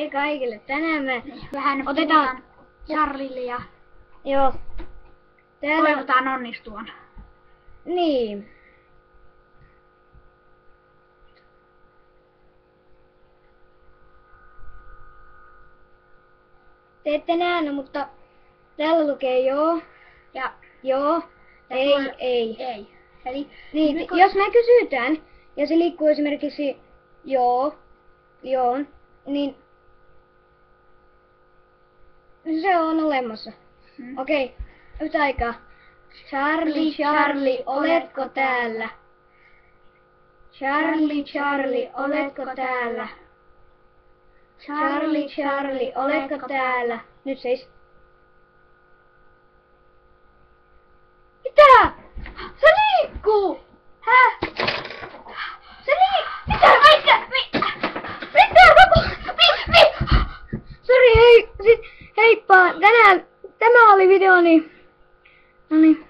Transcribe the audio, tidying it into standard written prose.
Hei kaikille, tänään me vähän otetaan Charlille ja joo. Täällä toivotaan onnistuvan. niin. Te ette näe, mutta täällä lukee joo Ja joo, ei, ei. ei. Eli Niin, jos me kysytään ja se liikkuu esimerkiksi joo, joo, niin se on olemassa. Okei, yhtä aikaa. Charlie, Charlie, oletko täällä? Charlie, Charlie, oletko täällä? Charlie, Charlie, oletko täällä? Nyt seis. Mitä? Se liikkuu! Häh? Se liikkuu! Mitä? Sori, hei, heippa. Tänään tämä oli videoni. Noniin.